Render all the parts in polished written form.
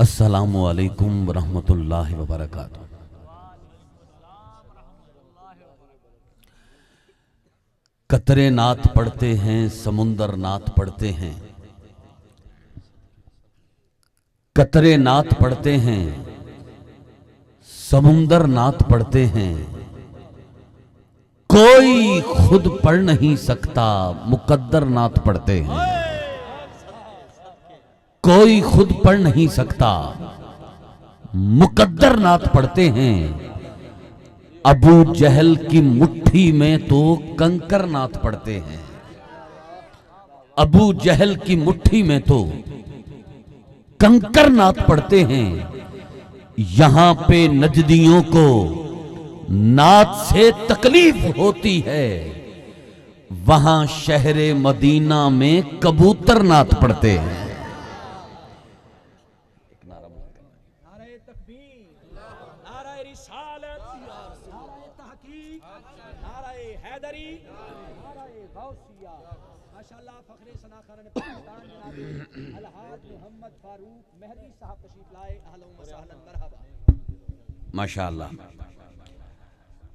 السلام علیکم ورحمۃ اللہ وبرکاتہ۔ قطرے نعت پڑھتے ہیں، سمندر نعت پڑھتے ہیں، قطرے نعت پڑھتے ہیں، سمندر نعت پڑھتے ہیں، کوئی خود پڑھ نہیں سکتا مقدر نعت پڑھتے ہیں، کوئی خود پڑھ نہیں سکتا مقدر نعت پڑھتے ہیں، ابو جہل کی مٹھی میں تو کنکر نعت پڑھتے ہیں، ابو جہل کی مٹھی میں تو کنکر نعت پڑھتے ہیں۔ یہاں پہ نجدیوں کو نعت سے تکلیف ہوتی ہے، وہاں شہر مدینہ میں کبوتر نعت پڑھتے ہیں۔ ماشاءاللہ۔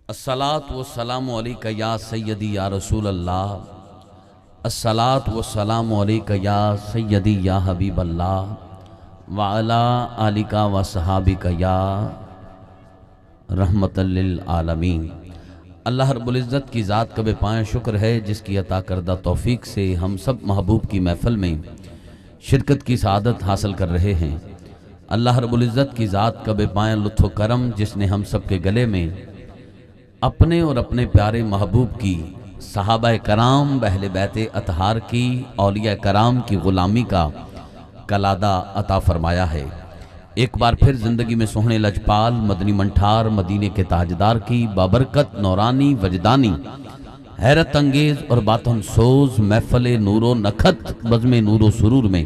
الصلاۃ والسلام علیک یا سیدی یا رسول اللہ، الصلاۃ والسلام علیک یا سیدی یا حبیب اللہ، وعلا آلک و صحابک یا رحمت للعالمین۔ اللہ رب العزت کی ذات کا بے پایہ شکر ہے جس کی عطا کردہ توفیق سے ہم سب محبوب کی محفل میں شرکت کی سعادت حاصل کر رہے ہیں۔ اللہ رب العزت کی ذات کا بے پایہ لطف و کرم جس نے ہم سب کے گلے میں اپنے اور اپنے پیارے محبوب کی، صحابہ کرام، اہل بیت اطہار کی، اولیاء کرام کی غلامی کا کلادہ عطا فرمایا ہے۔ ایک بار پھر زندگی میں سوہنے لجپال مدنی منٹھار مدینے کے تاجدار کی بابرکت نورانی وجدانی حیرت انگیز اور باطن سوز محفل نور و نکھت بزم نور و سرور میں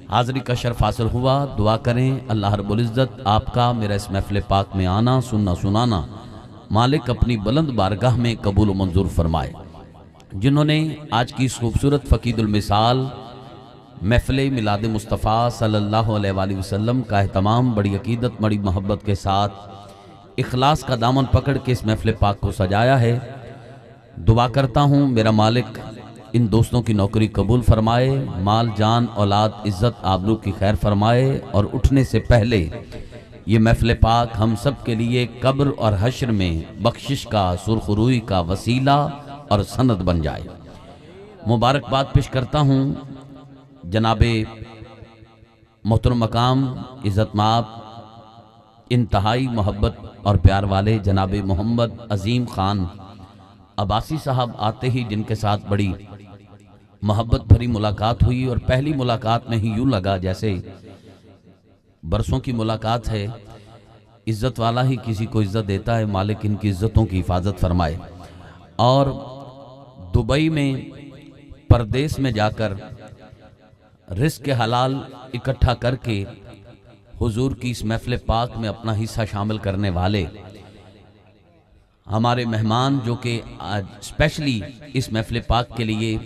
حاضری کا شرف حاصل ہوا۔ دعا کریں اللہ رب العزت آپ کا میرا اس محفل پاک میں آنا سننا سنانا مالک اپنی بلند بارگاہ میں قبول و منظور فرمائے۔ جنہوں نے آج کی اس خوبصورت فقید المثال محفل میلاد مصطفیٰ صلی اللہ علیہ وآلہ وسلم کا اہتمام بڑی عقیدت بڑی محبت کے ساتھ اخلاص کا دامن پکڑ کے اس محفل پاک کو سجایا ہے، دعا کرتا ہوں میرا مالک ان دوستوں کی نوکری قبول فرمائے، مال جان اولاد عزت آبرو کی خیر فرمائے، اور اٹھنے سے پہلے یہ محفل پاک ہم سب کے لیے قبر اور حشر میں بخشش کا سرخروئی کا وسیلہ اور سند بن جائے۔ مبارکباد پیش کرتا ہوں جناب محترم مقام عزت مآب انتہائی محبت اور پیار والے جناب محمد عظیم خان عباسی صاحب آتے ہی جن کے ساتھ بڑی محبت بھری ملاقات ہوئی، اور پہلی ملاقات میں ہی یوں لگا جیسے برسوں کی ملاقات ہے۔ عزت والا ہی کسی کو عزت دیتا ہے، مالک ان کی عزتوں کی حفاظت فرمائے۔ اور دبئی میں پردیس میں جا کر رزق حلال اکٹھا کر کے حضور کی اس محفل پاک میں اپنا حصہ شامل کرنے والے ہمارے مہمان جو کہ آج اسپیشلی اس محفل پاک کے لیے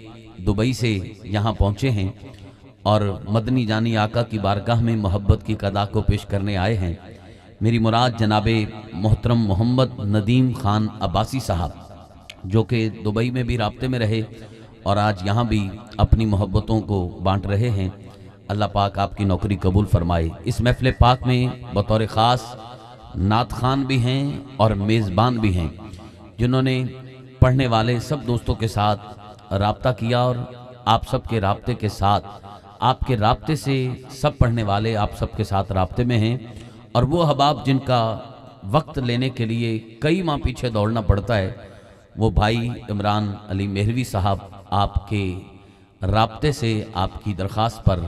دبئی سے یہاں پہنچے ہیں اور مدنی جانی آقا کی بارگاہ میں محبت کی قضا کو پیش کرنے آئے ہیں، میری مراد جناب محترم محمد ندیم خان عباسی صاحب جو کہ دبئی میں بھی رابطے میں رہے اور آج یہاں بھی اپنی محبتوں کو بانٹ رہے ہیں۔ اللہ پاک آپ کی نوکری قبول فرمائے۔ اس محفل پاک میں بطور خاص نعت خان بھی ہیں اور میزبان بھی ہیں جنہوں نے پڑھنے والے سب دوستوں کے ساتھ رابطہ کیا، اور آپ سب کے رابطے کے ساتھ آپ کے رابطے سے سب پڑھنے والے آپ سب کے ساتھ رابطے میں ہیں، اور وہ احباب جن کا وقت لینے کے لیے کئی ماہ پیچھے دوڑنا پڑتا ہے، وہ بھائی عمران علی مہروی صاحب آپ کے رابطے سے آپ کی درخواست پر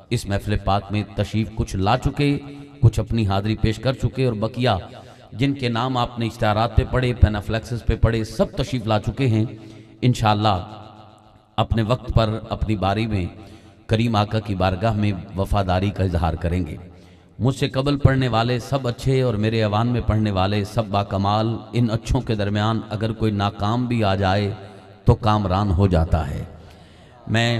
اس محفل پاک میں تشریف کچھ لا چکے، کچھ اپنی حاضری پیش کر چکے، اور بقیہ جن کے نام آپ نے اشتہارات پہ پڑھے، پینافلیکسز پہ پڑھے، سب تشریف لا چکے ہیں۔ انشاءاللہ اپنے وقت پر اپنی باری میں کریم آقا کی بارگاہ میں وفاداری کا اظہار کریں گے۔ مجھ سے قبل پڑھنے والے سب اچھے اور میرے ایوان میں پڑھنے والے سب باکمال، ان اچھوں کے درمیان اگر کوئی ناکام بھی آ جائے تو کامران ہو جاتا ہے۔ میں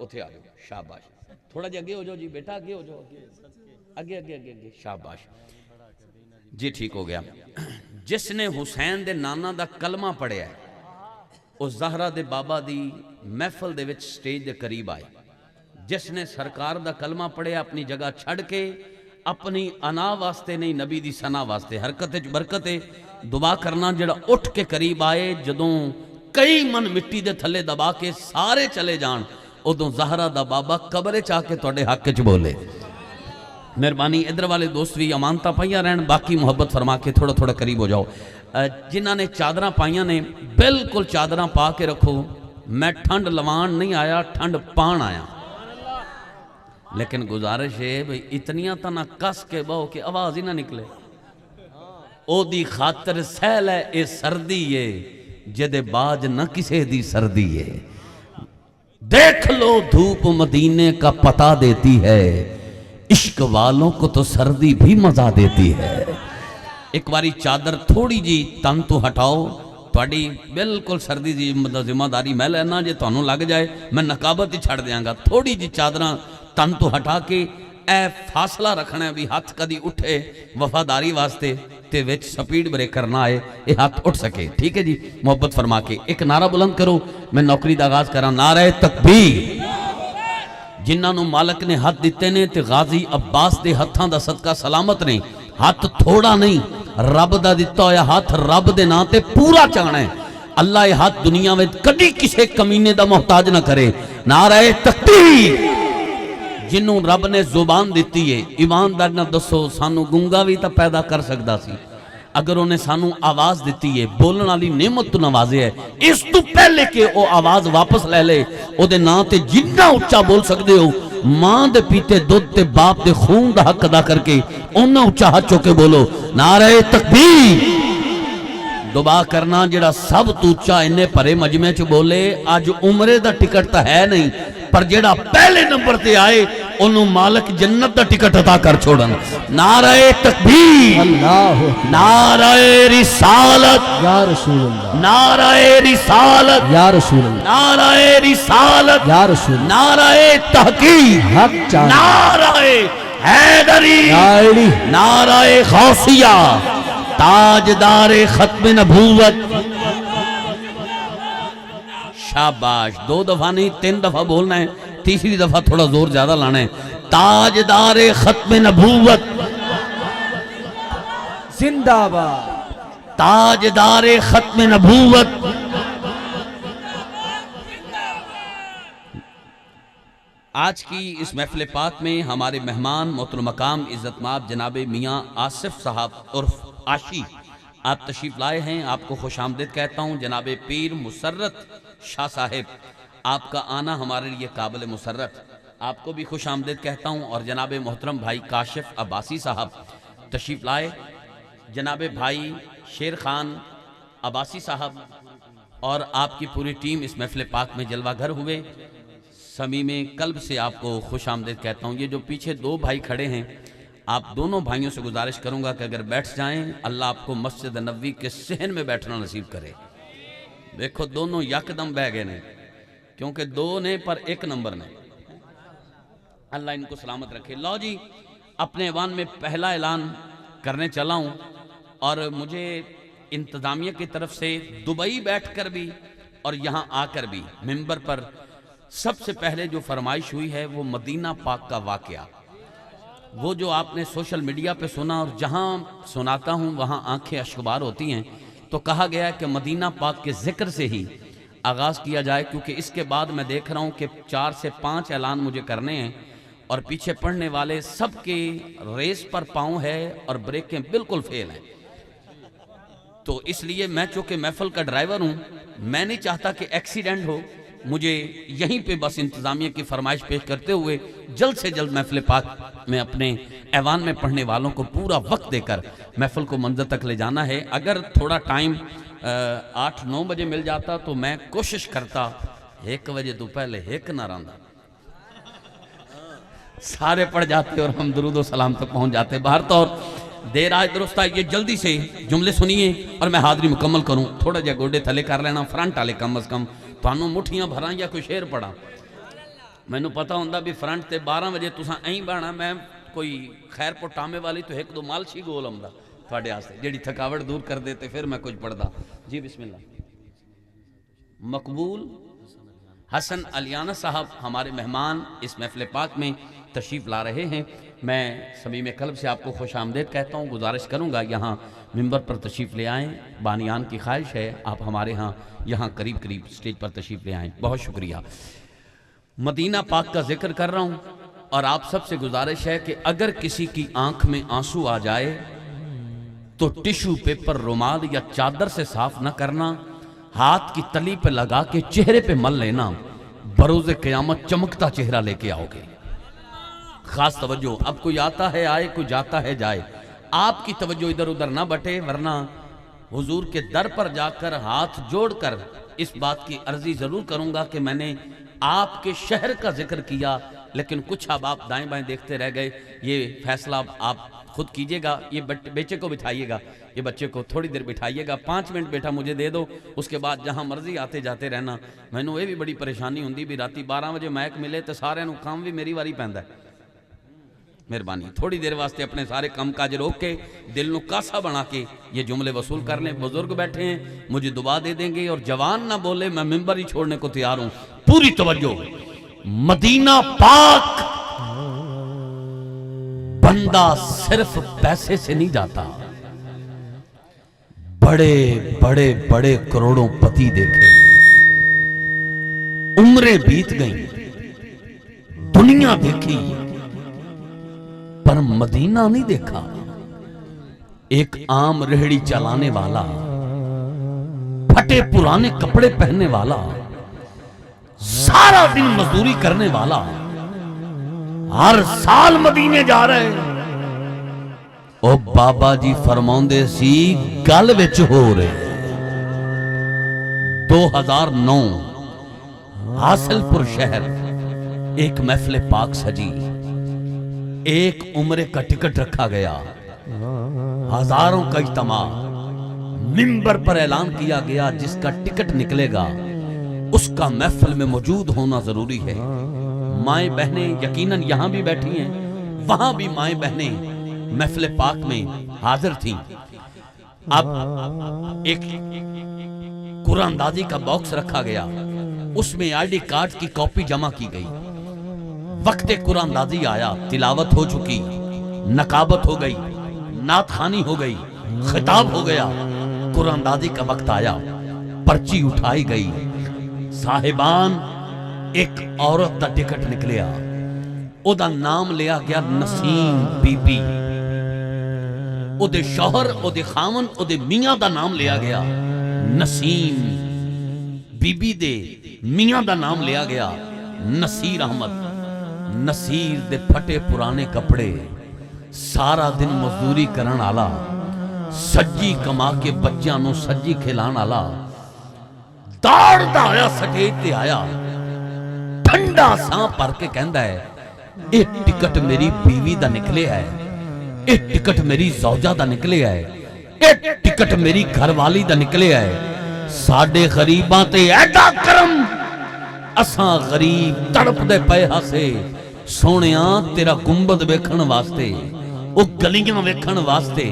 اتھے آ گیا، شاباش، تھوڑا جی اگے ہو جاؤ جی بیٹا، اگے ہو جاؤ، اگے اگے اگے اگے، شاباش جی، ٹھیک ہو گیا۔ جس نے حسین دے نانا دا کلمہ پڑھیا ہے وہ زہرا دے بابا دی محفل دے وچ سٹیج دے قریب آئے۔ جس نے سرکار دا کلمہ پڑھیا اپنی جگہ چھڑ کے اپنی انا واسطے نہیں، نبی دی سنا واسطے، حرکت برکت دعا کرنا، جڑا اٹھ کے قریب آئے، جدوں کئی من مٹی دے تھلے دبا کے سارے چلے جان، ادوں زہرا دا بابا قبر چاہ کے توڑے حق چ بولے۔ مہربانی ادھر والے دوست بھی امانتہ پائیاں رہن، باقی محبت فرما کے تھوڑا تھوڑا قریب ہو جاؤ۔ جنہاں نے چادراں پائیاں نے بالکل چادراں پا کے رکھو، میں ٹھنڈ لوان نہیں آیا، ٹھنڈ پان آیا، لیکن گزارش ہے بھئی اتنیاں تا نہ کس کے بہو کہ آواز ہی نہ نکلے۔ او دی خاطر سیل ہے اے سردی ہے، جدے باج نہ کسے دی سردی ہے۔ دیکھ لو دھوپ مدینے کا پتا دیتی ہے، عشق والوں کو تو سردی بھی مزہ دیتی ہے۔ ایک باری چادر تھوڑی جی تن تو ہٹاؤ، توڑی بالکل سردی جی ذمہ داری میں لینا، جے تو انہوں لگ جائے میں نقابت ہی چھڑ دیاں گا۔ تھوڑی جی چادران تن تو ہٹا کے اے فاصلہ رکھنا ہے بھی ہاتھ کدی اٹھے وفاداری واسطے تے وچ سپیڈ بریک کرنا ہے، یہ ہاتھ اٹھ سکے، ٹھیک ہے جی۔ محبت فرما کے ایک نعرہ بلند کرو، میں نوکری دا آغاز کراں، نعرہ تکبیر۔ جنہاں نو مالک نے ہاتھ دیتے نے تے غازی عباس دے ہتھاں دا صدقہ سلامت نے، ہاتھ تھوڑا نہیں، رب دا دیتا ہویا ہاتھ رب دے نا تے پورا چاہنا ہے۔ اللہ یہ ہاتھ دنیا میں کدی کسے کمینے دا محتاج نہ کرے۔ نعرہ تکبیر۔ جنہوں رب نے زبان دیتی ہے، ایماندار نہ دسو سانو گنگا بھی تا پیدا کر سکدا سی، اگر انہیں سانو آواز دیتی ہے، بولن والی نعمت تو نوازے ہے، اس تو پہلے کہ او آواز واپس لے لے، او دے نا تے جتنا اچھا بول سکتے ہو، ماں دے پیتے دودھ تے باپ دے خون دا حق ادا کر کے انہاں اچھا ہاتھ چوکے بولو نعرہ تکبیر۔ دعا کرنا جڑا سب تو اچھا انہیں پرے مجمع چ بولے، آج عمرے دا ٹکٹ تا ہے نہیں، پر جڑا پہلے نمبر تے آئے انہوں مالک جنت دا ٹکٹ عطا کر چھوڑن۔ نعرہ تکبیر، نعرہ رسالت یا رسول اللہ، نعرہ رسالت یا رسول اللہ، نعرہ رسالت یا رسول اللہ، نعرہ تحقیق، حق چاہیے، نعرہ حیدری، نائری، نعرہ غوثیہ، تاجدار ختم نبوت۔ شاباش، 2 دفعہ نہیں 3 دفعہ بولنا ہے، تیسری دفعہ تھوڑا زور زیادہ لانا ہے۔ تاجدار ختم نبوت، زندہ باد، تاجدار ختم نبوت۔ آج کی اس محفل پاک میں ہمارے مہمان محترم مقام عزت مآب جناب میاں آصف صاحب عرف عاشی آپ تشریف لائے ہیں، آپ کو خوش آمدید کہتا ہوں۔ جناب پیر مسرت شاہ صاحب، آپ کا آنا ہمارے لیے قابل مسرت، آپ کو بھی خوش آمدید کہتا ہوں۔ اور جناب محترم بھائی کاشف عباسی صاحب تشریف لائے، جناب بھائی شیر خان عباسی صاحب اور آپ کی پوری ٹیم اس محفل پاک میں جلوہ گھر ہوئے۔ صمیم قلب سے آپ کو خوش آمدید کہتا ہوں۔ یہ جو پیچھے 2 بھائی کھڑے ہیں، آپ دونوں بھائیوں سے گزارش کروں گا کہ اگر بیٹھ جائیں، اللہ آپ کو مسجد نبوی کے صحن میں بیٹھنا نصیب کرے۔ دیکھو دونوں یک دم بہ گئے نے، کیونکہ 2 نے پر 1 نمبر نے، اللہ ان کو سلامت رکھے۔ لو جی، اپنے ایوان میں پہلا اعلان کرنے چلا ہوں، اور مجھے انتظامیہ کی طرف سے دبئی بیٹھ کر بھی اور یہاں آ کر بھی ممبر پر سب سے پہلے جو فرمائش ہوئی ہے وہ مدینہ پاک کا واقعہ، وہ جو آپ نے سوشل میڈیا پہ سنا، اور جہاں سناتا ہوں وہاں آنکھیں اشکبار ہوتی ہیں، تو کہا گیا ہے کہ مدینہ پاک کے ذکر سے ہی آغاز کیا جائے، کیونکہ اس کے بعد میں دیکھ رہا ہوں کہ 4 سے 5 اعلان مجھے کرنے ہیں، اور پیچھے پڑھنے والے سب کے ریس پر پاؤں ہے اور بریکیں بالکل فیل ہیں۔ تو اس لیے میں چونکہ محفل کا ڈرائیور ہوں، میں نہیں چاہتا کہ ایکسیڈنٹ ہو، مجھے یہیں پہ بس انتظامیہ کی فرمائش پیش کرتے ہوئے جلد سے جلد محفل پاک میں اپنے ایوان میں پڑھنے والوں کو پورا وقت دے کر محفل کو منظر تک لے جانا ہے۔ اگر تھوڑا ٹائم 8-9 بجے مل جاتا تو میں کوشش کرتا 1 بجے تو پہلے 1 نہ رہندا، سارے پڑھ جاتے اور ہم درود و سلام تک پہنچ جاتے۔ باہر طور دیر آج درست ہے، یہ جلدی سے جملے سنیے اور میں حاضری مکمل کروں۔ تھوڑا جا گوڑے تھلے کر لینا، فرنٹ آلے کم از کم تانوں مٹھیاں بھراں یا کوئی شیر پڑھا۔ مینوں پتہ ہوندا بھی فرنٹ تے 12 بجے تساں این بہنا، میں کوئی خیرپور ٹامے والی تو ایک دو مالشی گول آمدا تھوڑے واسطے جیڑی تھکاوٹ دور کر دے تے پھر میں کچھ پڑھدا۔ جی بسم اللہ۔ مقبول حسن علیانہ صاحب ہمارے مہمان اس محفل پاک میں تشریف لا رہے ہیں۔ میں صمیم قلب سے آپ کو خوش آمدید کہتا ہوں، گزارش کروں گا یہاں ممبر پر تشریف لے آئیں، بانیان کی خواہش ہے آپ ہمارے ہاں یہاں قریب سٹیج پر تشریف لے آئیں۔ بہت شکریہ۔ مدینہ پاک کا ذکر کر رہا ہوں اور آپ سب سے گزارش ہے کہ اگر کسی کی آنکھ میں آنسو آ جائے تو ٹیشو پیپر، رومال یا چادر سے صاف نہ کرنا، ہاتھ کی تلی پہ لگا کے چہرے پہ مل لینا، بروز قیامت چمکتا چہرہ لے کے آؤ گے۔ خاص توجہ، اب کوئی آتا ہے آئے، کوئی جاتا ہے جائے، آپ کی توجہ ادھر ادھر نہ بٹے، ورنہ حضور کے در پر جا کر ہاتھ جوڑ کر اس بات کی عرضی ضرور کروں گا کہ میں نے آپ کے شہر کا ذکر کیا لیکن کچھ اب آپ دائیں بائیں دیکھتے رہ گئے، یہ فیصلہ آپ خود کیجئے گا۔ یہ بیچے کو بٹھائیے گا، یہ بچے کو تھوڑی دیر بٹھائیے گا، 5 منٹ بیٹا مجھے دے دو، اس کے بعد جہاں مرضی آتے جاتے رہنا۔ میں نے یہ بھی بڑی پریشانی ہوندی بھی راتی 12 بجے میک ملے تو سارے نو کام بھی میری واری پیندا ہے۔ مہربانی تھوڑی دیر واسطے اپنے سارے کام کاج روک کے دل نو کاسا بنا کے یہ جملے وصول کر لیں۔ بزرگ بیٹھے ہیں مجھے دعا دے دیں گے، اور جوان نہ بولے، میں ممبر ہی چھوڑنے کو تیار ہوں۔ پوری توجہ، مدینہ پاک بندہ صرف پیسے سے نہیں جاتا، بڑے بڑے بڑے کروڑوں پتی دیکھے، عمریں بیت گئیں، دنیا دیکھی، پر مدینہ نہیں دیکھا۔ ایک عام ریہڑی چلانے والا، پھٹے پرانے کپڑے پہننے والا، سارا دن مزدوری کرنے والا، ہر سال مدینے جا رہے، او بابا جی فرماؤندے سی گل وچ ہو رہے۔ 2009 حاصل پور شہر ایک محفل پاک سجی، ایک عمرے کا ٹکٹ رکھا گیا، ہزاروں کا اجتماع، ممبر پر اعلان کیا گیا جس کا ٹکٹ نکلے گا اس کا محفل میں موجود ہونا ضروری ہے۔ مائیں بہنیں یقیناً یہاں بھی بیٹھی ہیں، وہاں بھی مائیں بہنیں محفل پاک میں حاضر تھیں۔ اب ایک قرآن اندازی کا باکس رکھا گیا، اس میں آئی ڈی کارڈ کی کاپی جمع کی گئی۔ وقت قرآن اندازی آیا، تلاوت ہو چکی، نقابت ہو گئی، نعت خوانی ہو گئی، خطاب ہو گیا، قرآن اندازی کا وقت آیا، پرچی اٹھائی گئی، صاحبان ایک عورت دا ٹکٹ نکلیا، او دا نام لیا گیا نسیم بی بی، او دے شوہر، او دے خامن، او دے میاں دا نام لیا گیا نسیم بی بی، دے میاں دا نام لیا گیا نصیر احمد۔ نصیر دے پھٹے پرانے کپڑے، سارا دن مزدوری کرن آلا، سجی کما کے بچیاں نو سجی کھلان آلا، داڑ دا آیا سٹیج تے آیا، ٹھنڈا ساں پر کے کہندا ہے اے ٹکٹ میری بیوی دا نکلے ہے، اے ٹکٹ میری زوجہ دا نکلے ہے، اے ٹکٹ میری گھر والی دا نکلے ہے۔ ساڈے غریباں تے ایڈا کرم، اساں غریب تڑپ دے پے ہاسے، سونیاں تیرا گنبد ویکھن واسطے، او گلیاں ویکھن واسطے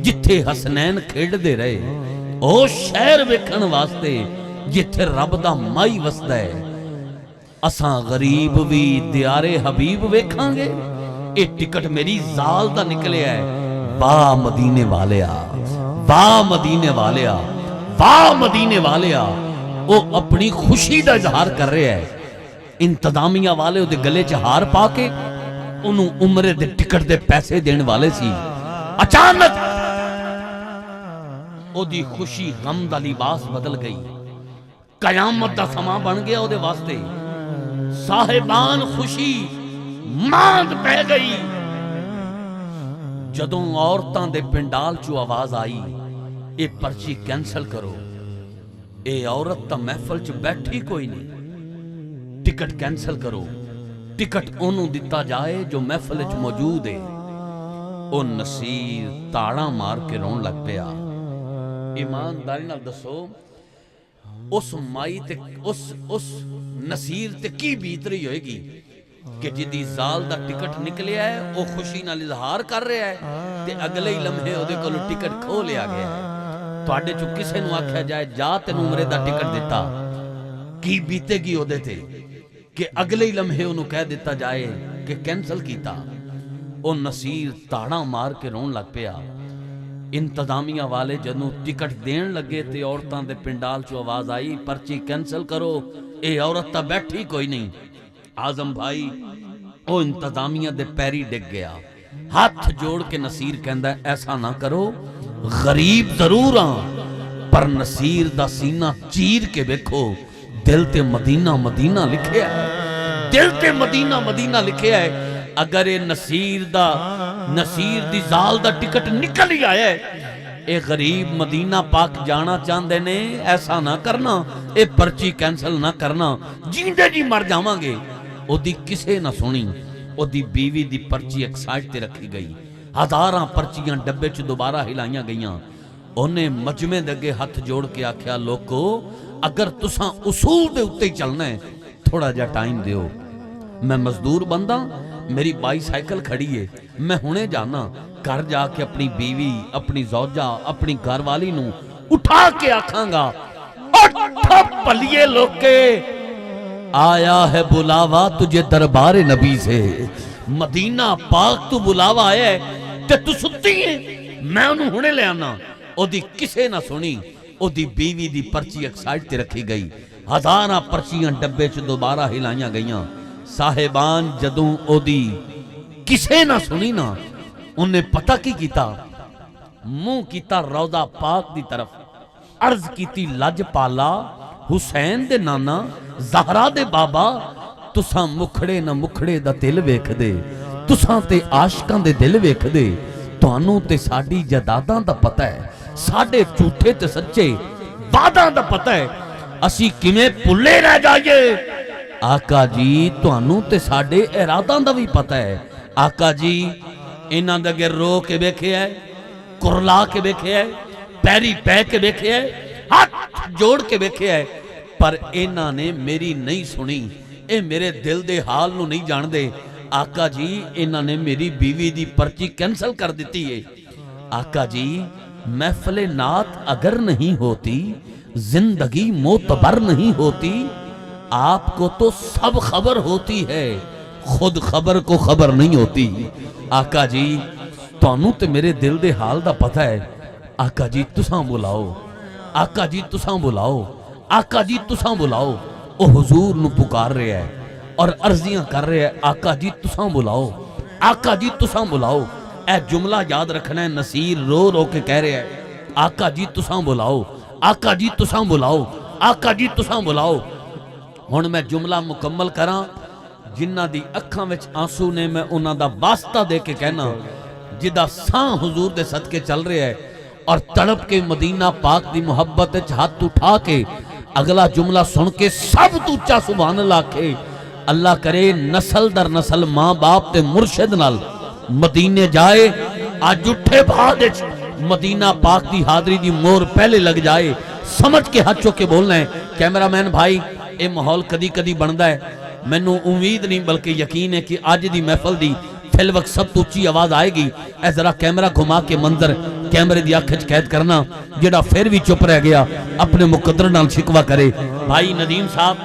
جتھے حسنین کھیڈ دے رہے، او شہر ویکھن واسطے جتھے رب دا مائی وسدا ہے۔ اساں غریب بھی دیار حبیب ویکھاں گے، اے ٹکٹ میری زال دا نکلے ہے۔ واہ مدینے والیا، واہ مدینے والیا، واہ مدینے والیا۔ وہ اپنی خوشی دا اظہار کر رہے ہیں، انتظامیہ والے دے گلے چ ہار پا کے انہوں عمرے دے ٹکٹ دے پیسے دین والے سی، اچانک او دی خوشی غم دا لباس بدل گئی، قیامت دا سما بن گیا او دے واسطے۔ صاحبان خوشی ماند پہ گئی، جدوں عورتاں دے پنڈال چو آواز آئی اے پرچی کینسل کرو، اے عورت تا محفل چ بیٹھی کوئی نہیں، ٹکٹ کینسل کرو، ٹکٹ انہوں دیتا جائے جو محفل چ موجود ہے۔ او نصیر تاڑا مار کے رون لگ پیا۔ ایمانداری نال دسو اس مائی تے اس نصیر تے کی بیت رہی ہوئے گی کہ جدی زال دا ٹکٹ نکلیا ہے وہ خوشی نال اظہار کر رہا ہے تے اگلے ہی لمحے او دے کولوں ٹکٹ کھو لیا گیا ہے تواڈے چوں کسے نوں آکھیا جائے جا تینوں عمرے دا ٹکٹ دیتا کی بیتے گی او دے تے کہ اگلے ہی لمحے انہوں کہہ دیتا جائے کہ کینسل کیتا او نصیر تاڑا مار کے رون لگ پیا انتظامیہ والے جنوں ٹکٹ دین لگے تے عورتاں دے پنڈال چو آواز آئی پرچی کینسل کرو اے عورت تا بیٹھی کوئی نہیں آزم بھائی او انتظامیہ دے پیری ڈگ گیا ہاتھ جوڑ کے نصیر کہندا ہے ایسا نہ کرو غریب ضرور ہاں پر نصیر دا سینہ چیر کے دیکھو دل تے مدینہ مدینہ لکھیا ہے دل تے مدینہ مدینہ لکھیا ہے اگر اے نصیر دی زال دا ٹکٹ نکل ہی آیا ہے اے غریب مدینہ پاک جانا چاندے نے ایسا نہ کرنا اے پرچی کینسل نہ کرنا جیندے جی مر جاواں گے او دی کسے نہ سنی او دی بیوی دی پرچی ایک سائٹ تے رکھی گئی ہزاراں پرچیاں ڈبے چ دوبارہ ہلائیاں گئیاں انہیں مجمع دگے ہاتھ جوڑ کے آکھیا لوکو اگر تساں اصول دے اتے ہی چلنا ہے تھوڑا جا ٹائم دیو میں مزدور بندہ میری بائی سائیکل کھڑی ہے میں ہونے جانا گھر جا کے اپنی بیوی اپنی زوجہ اپنی گھر والی نوں اٹھا کے آکھاں گا اٹھا پلیے لوکے آیا ہے بلاوا تجھے دربار نبی سے مدینہ پاک تو بلاوا آیا ہے تے تو ستی ہے میں انہوں ہونے لے آنا او دی کسے نہ سنی او دی بیوی دی پرچی ایک سائٹ تے رکھی گئی ہزاراں پرچیاں ڈبے چ دوبارہ ہلائیاں گئیاں صاحبان جدوں او دی کسے نہ سنی نا انہیں پتہ کی کیتا منہ کیتا روضہ پاک دی طرف عرض کیتی لج پالا حسین دے نانا زہرا دے بابا تساں مکھڑے نہ مکھڑے دا دل ویکھ دے تساں تے عاشقاں دے دل ویکھ دے تانوں تے ساڈی جداداں دا پتہ ہے ساڈے جھوٹے تے سچے وعداں دا پتہ ہے اسی کیویں بھلے رہ جائیے آقا جی تانوں تے ساڈے اراداں دا بھی پتہ ہے آقا جی انہاں دے اگے رو کے ویکھیا ہے کرلا کے ویکھیا ہے پیری پے کے ویکھیا ہے ہاتھ جوڑ کے ویکھیا ہے پر انہاں نے میری نہیں سنی اے میرے دل دے حال نو نہیں جان دے آقا جی انہاں نے میری بیوی دی پرچی کینسل کر دیتی ہے آقا جی محفل نعت اگر نہیں ہوتی زندگی معتبر نہیں ہوتی آپ کو تو سب خبر ہوتی ہے خود خبر کو خبر نہیں ہوتی آقا جی تانوں تے میرے دل دے حال دا پتہ ہے آقا جی تساں بلاؤ آقا جی تساں بلاؤ آقا جی تساں بلاؤ او حضور نو پکار رہے ہے اور عرضیاں کر رہے ہے آقا جی تساں بلاؤ آقا جی تساں بلاؤ اے جملہ یاد رکھنا ہے نصیر رو رو کے کہہ رہے ہے آقا جی تساں بلاؤ آقا جی تساں بلاؤ آقا جی تساں بلاؤ ہن میں جملہ مکمل کراں جنہ دی اکھاں وچ آنسو نے میں انہاں دا واسطہ دے کے کہنا جدا ساں حضور دے صدقے چل رہے ہے اور تڑپ کے مدینہ پاک دی محبت وچ ہاتھ اٹھا کے اگلا جملہ سن کے سب تو اونچا سبحان اللہ کے اللہ کرے نسل در نسل ماں باپ تے مرشد نال مدینے جائے آج اٹھے بعد مدینہ پاک دی حاضری دی مور پہلے لگ جائے سمجھ کے ہاتھ چو کے بولنا ہے کیمرہ مین بھائی اے ماحول کدی کدی بندا ہے مینوں امید نہیں بلکہ یقین ہے کہ آج دی محفل دی فی الوقت سب تو اونچی آواز آئے گی اے ذرا کیمرہ گھما کے منظر کیمرے دی اکھ وچ قید کرنا جڑا پھر بھی چپ رہ گیا اپنے مقدر نال شکوا کرے بھائی ندیم صاحب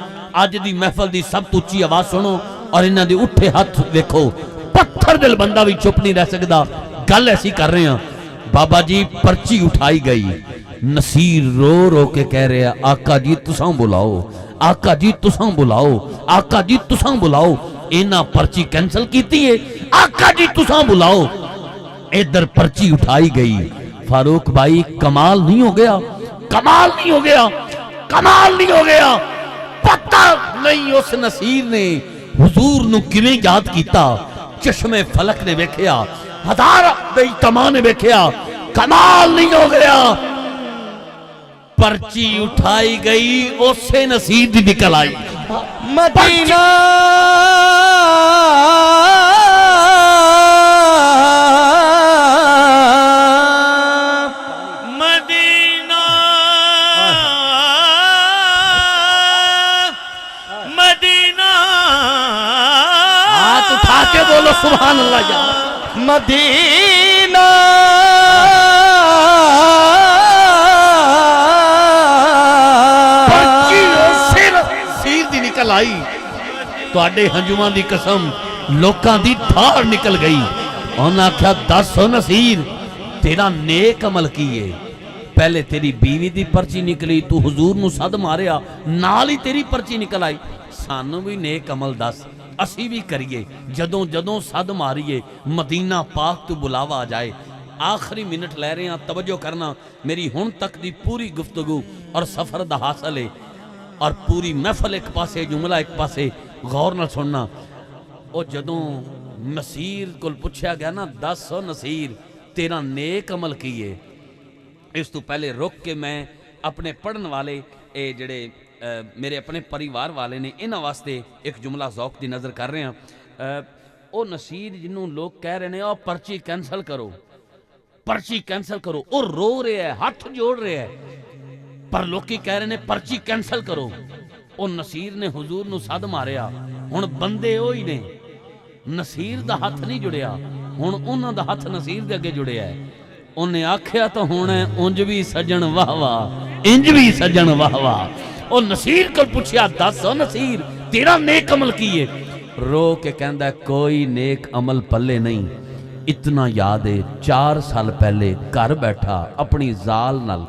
آج دی محفل دی سب تو اونچی آواز سنو اور انہاں دی اٹھے ہاتھ دیکھو پتھر دل بندہ بھی چپ نہیں رہ سکدا گل ایسی کر رہے ہیں بابا جی پرچی اٹھائی گئی نصیر رو رو کے کہہ رہے ہیں آقا جی تساں بلاؤ آقا جی تساں بلاؤ آقا جی تساں بلاؤ اینا پرچی کینسل کیتی ہے آقا جی تساں بلاؤ ادھر پرچی اٹھائی گئی فاروق بھائی کمال نہیں ہو گیا کمال نہیں ہو گیا کمال نہیں ہو گیا پتہ نہیں اس نصیر نے حضور نو کیویں یاد کیتا چشمے فلک نے ویکھیا ہزار دے تما نے ویکھیا کمال نہیں ہو گیا پرچی اٹھائی گئی اسے نصیر دی نکل آئی مدینہ مدینہ مدینہ سیر دی نکل آئی تواڈے ہنجواں دی قسم لوکاں دی تھاڑ نکل گئی انہاں کیا دس ہو نصیر تیرا نیک عمل کیے پہلے تیری بیوی دی پرچی نکلی تو حضور نو صد ماریا نال ہی تیری پرچی نکل آئی سانو بھی نیک عمل دس اسی بھی کریے جدوں جدوں صد ماریے مدینہ پاک تو بلاوا آ جائے آخری منٹ لے رہے ہیں توجہ کرنا میری ہن تک دی پوری گفتگو اور سفر دا حاصل ہے اور پوری محفل ایک پاسے جملہ ایک پاسے غور نہ سننا او جدوں نصیر کو پوچھا گیا نا دس ہو نصیر تیرا نیک عمل کیے اس تو پہلے رک کے میں اپنے پڑھن والے اے جڑے میرے اپنے پریوار والے نے انہاں واسطے ایک جملہ ذوق دی نظر کر رہے ہیں او نصیر جنہوں لوگ کہہ رہے ہیں او پرچی کینسل کرو او رو رہے ہیں ہاتھ جوڑ رہے ہیں پر لوگ کی کہہ رہے ہیں پرچی کینسل کرو او نصیر نے حضور نو صد ماریا ہن بندے ہوئی نے نصیر دا ہاتھ نہیں جڑیا ہن انہاں دا ہاتھ نصیر دے اگے جڑیا ہے انہیں آکھیا تو ہونا ہے انج بھی سجن واہ واہ انج بھی سجن واہ واہ او نصیر کو پوچھیا دس او نصیر تیرا نیک عمل کیے رو کے کہندا ہے کوئی نیک عمل پلے نہیں اتنا یاد ہے 4 سال پہلے گھر بیٹھا اپنی زال نال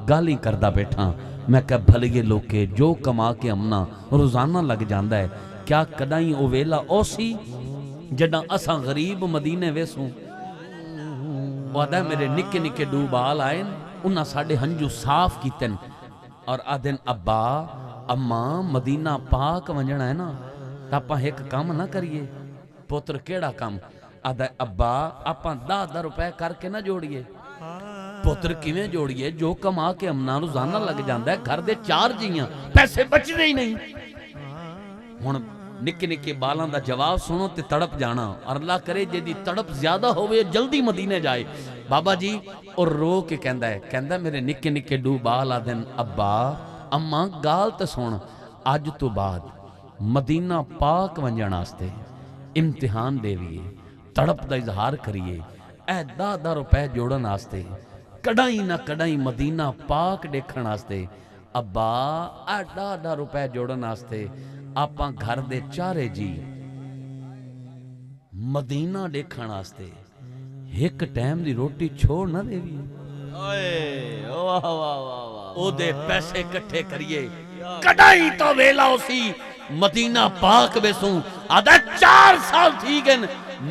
گالی کردہ بیٹھا میں کہ بھلگے لوکے جو کما کے امنا روزانہ لگ جاندہ ہے کیا کدائیں او ویلا او سی جڑا اساں غریب مدینے ویسوں وعدہ میرے نکے نکے ڈوبال آئیں انہاں ساڑھے ہنجو صاف کیتن اور آدھن ابا اماں مدینہ پاک ونجنا ہے نا تاپاں ایک کام نہ کریے پوتر کیڑا کام آدھا ابا آپاں 10 روپے کر کے نہ جوڑیے پوتر کیویں جوڑیے جو کما کے امنا روزانہ لگ جاندہ ہے گھر دے 4 جیاں پیسے بچ دے ہی نہیں ہن نکے نکے بالاں دا جواب سنو تے تڑپ جانا اور اللہ کرے جے دی تڑپ زیادہ ہوئے جلدی مدینے جائے بابا جی اور رو کے کہندہ ہے میرے نکے نکے ڈو بال آدھن ابا اماں گال تے سن آج تو بعد مدینہ پاک ونجن آستے امتحان دے ویے تڑپ دا اظہار کریے اے 10 روپے جوڑن آستے کڑائیں نہ کڑائیں مدینہ پاک دیکھن آستے ابا اے 10 روپے جوڑن آستے آپاں گھر دے 4 جی مدینہ دیکھن آستے ایک ٹائم دی روٹی چھوڑ نہ دے بھی او دے پیسے کٹھے کریے کڑائی تو ویلا اسی مدینہ پاک بیسوں آدھا 4 سال تھی گن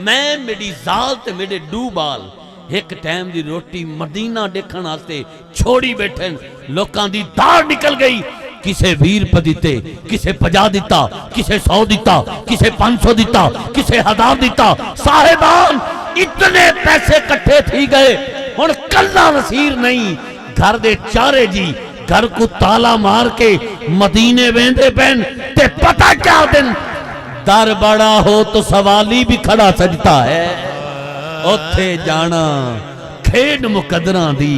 میں میری زال تے میرے ڈو بال ایک ٹائم دی روٹی مدینہ دیکھن آستے چھوڑی بیٹھن لوکاں دی دار نکل گئی کسے 20 روپے دیتے کسے 50 دیتا کسے 100 دیتا کسے 500 دیتا کسے 1000 دیتا صاحبان اتنے پیسے کٹھے تھی گئے ہن کلا نصیر نہیں گھر دے 4 جی گھر کو تالا مار کے مدینے ویندے پین تے پتہ کیا دن در بڑا ہو تو سوالی بھی کھڑا سجتا ہے اتھے جانا کھیڈ مقدران دی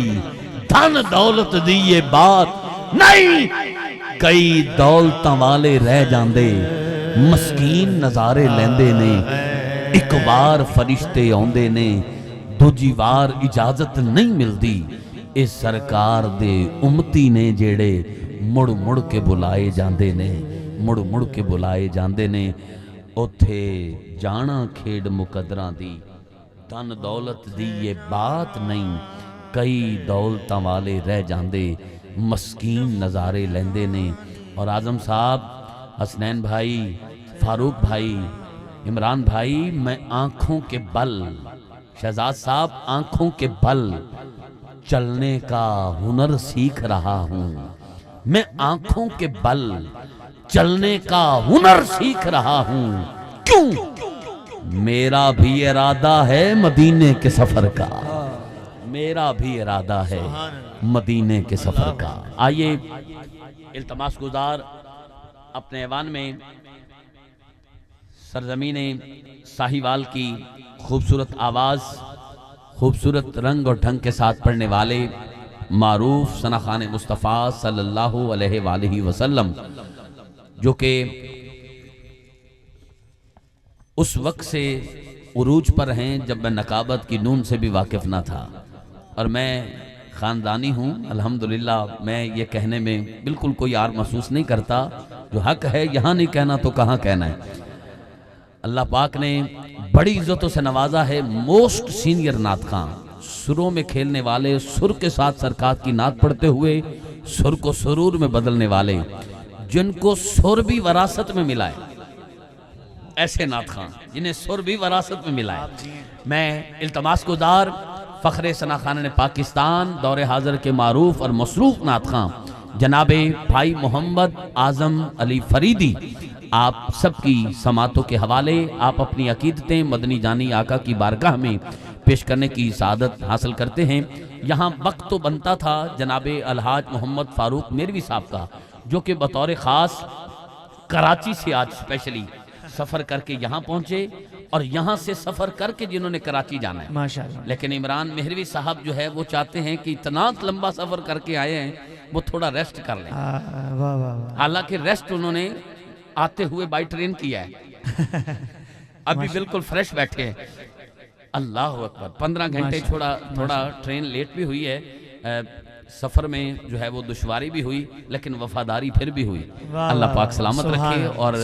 دھن دولت دی یہ بات نہیں کئی دولتاں والے رہ جاندے مسکین نظارے لیندے نے ایک وار فرشتے آندے نے دوجی وار اجازت نہیں ملدی اس سرکار دے امتی نے جیڑے مڑ مڑ کے بلائے جاندے نے مڑ مڑ کے بلائے جاندے نے اتھے جانا کھیڈ مقدران دی دھن دولت دی یہ بات نہیں کئی دولتاں والے رہ جاندے مسکین نظارے لیندے نے اور اعظم صاحب حسنین بھائی فاروق بھائی عمران بھائی میں آنکھوں کے بل شہزاد صاحب آنکھوں کے بل چلنے کا ہنر سیکھ رہا ہوں میں آنکھوں کے بل چلنے کا ہنر سیکھ رہا ہوں کیوں میرا بھی ارادہ ہے مدینے کے سفر کا میرا بھی ارادہ ہے مدینے کے سفر کا آئیے التماس گزار اپنے ایوان میں سرزمین ساہیوال کی خوبصورت آواز خوبصورت رنگ اور ڈھنگ کے ساتھ پڑھنے والے معروف ثناخان مصطفیٰ صلی اللہ علیہ وآلہ وسلم جو کہ اس وقت سے عروج پر ہیں جب میں نقابت کی نون سے بھی واقف نہ تھا، اور میں خاندانی ہوں الحمدللہ۔ میں یہ کہنے میں بالکل کوئی عار محسوس نہیں کرتا، جو حق ہے یہاں نہیں کہنا تو کہاں کہنا ہے۔ اللہ پاک نے بڑی عزتوں سے نوازا ہے، موسٹ سینئر نعت خواں، سروں میں کھیلنے والے، سر کے ساتھ سرکار کی نعت پڑھتے ہوئے سر کو سرور میں بدلنے والے، جن کو سر بھی وراثت میں ملا ہے، ایسے نعت خواں جنہیں سر بھی وراثت میں ملا ہے۔ میں التماس گزار فخر ثنا خانہ پاکستان دور حاضر کے معروف اور مصروف نعت خواں جناب بھائی محمد اعظم علی فریدی، آپ سب کی سماعتوں کے حوالے آپ اپنی عقیدتیں مدنی جانی آقا کی بارگاہ میں پیش کرنے کی سعادت حاصل کرتے ہیں۔ یہاں وقت تو بنتا تھا جناب الحاج محمد فاروق میروی صاحب کا، جو کہ بطور خاص کراچی سے آج اسپیشلی سفر کر کے یہاں پہنچے، اور یہاں سے سفر کر کے جنہوں نے کراچی جانا ہے، ماشاءاللہ۔ لیکن عمران مہروی صاحب جو ہے وہ چاہتے ہیں کہ اتنا لمبا سفر کر کے آئے ہیں وہ تھوڑا ریسٹ کر لیں۔ واہ واہ واہ، حالانکہ ریسٹ انہوں نے آتے ہوئے بائی ٹرین کیا ہے، ابھی بالکل فریش بیٹھے ہیں۔ اللہ اکبر، 15 گھنٹے تھوڑا ٹرین لیٹ بھی ہوئی ہے، سفر میں جو ہے وہ دشواری بھی ہوئی، لیکن وفاداری پھر بھی ہوئی۔ اللہ پاک سلامت رکھے اور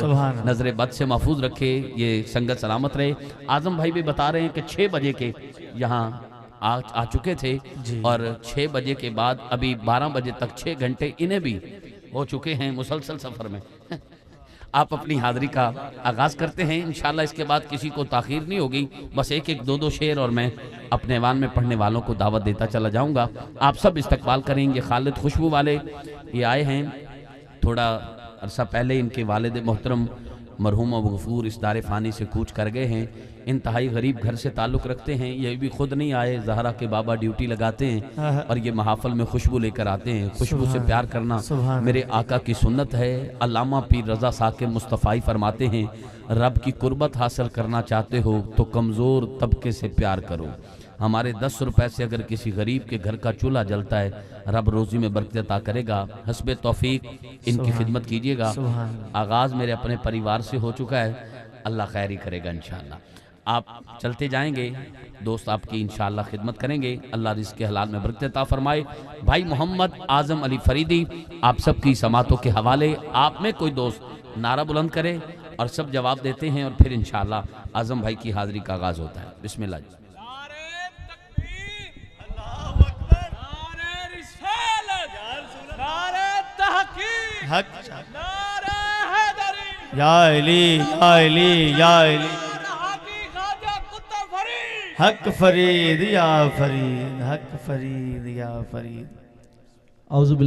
نظر بد سے محفوظ رکھے، یہ سنگت سلامت رہے۔ اعظم بھائی بھی بتا رہے ہیں کہ 6 بجے کے یہاں آ چکے تھے، اور 6 بجے کے بعد ابھی 12 بجے تک 6 گھنٹے انہیں بھی ہو چکے ہیں مسلسل سفر میں۔ آپ اپنی حاضری کا آغاز کرتے ہیں، انشاءاللہ اس کے بعد کسی کو تاخیر نہیں ہوگی، بس ایک ایک 2 شعر اور میں اپنے ایوان میں پڑھنے والوں کو دعوت دیتا چلا جاؤں گا۔ آپ سب استقبال کریں گے۔ خالد خوشبو والے یہ آئے ہیں، تھوڑا عرصہ پہلے ان کے والد محترم مرحوم ابو غفور اس دار فانی سے کوچ کر گئے ہیں، انتہائی غریب گھر سے تعلق رکھتے ہیں، یہ بھی خود نہیں آئے، زہرا کے بابا ڈیوٹی لگاتے ہیں اور یہ محافل میں خوشبو لے کر آتے ہیں۔ خوشبو سے پیار کرنا میرے آقا کی سنت ہے۔ علامہ پیر رضا ثاقب مصطفی فرماتے ہیں، رب کی قربت حاصل کرنا چاہتے ہو تو کمزور طبقے سے پیار کرو۔ ہمارے 10 روپے سے اگر کسی غریب کے گھر کا چولہا جلتا ہے، رب روزی میں برکت عطا کرے گا۔ حسب توفیق ان کی خدمت کیجیے گا۔ آغاز میرے اپنے پریوار سے ہو چکا ہے، اللہ خیری کرے گا انشاءاللہ۔ آپ چلتے جائیں گے، دوست آپ کی انشاءاللہ خدمت کریں گے، اللہ رزق کے حلال میں برکت عطا فرمائے۔ بھائی محمد اعظم علی فریدی آپ سب کی سماعتوں کے حوالے، آپ میں کوئی دوست نعرہ بلند کرے اور سب جواب دیتے ہیں، اور پھر انشاءاللہ اعظم بھائی کی حاضری کا آغاز ہوتا ہے۔ بسم اللہ جی۔ یا علی یا علی یا علی، حق فرید یا فرید، حق فرید یا فرید۔ اعوذ باللہ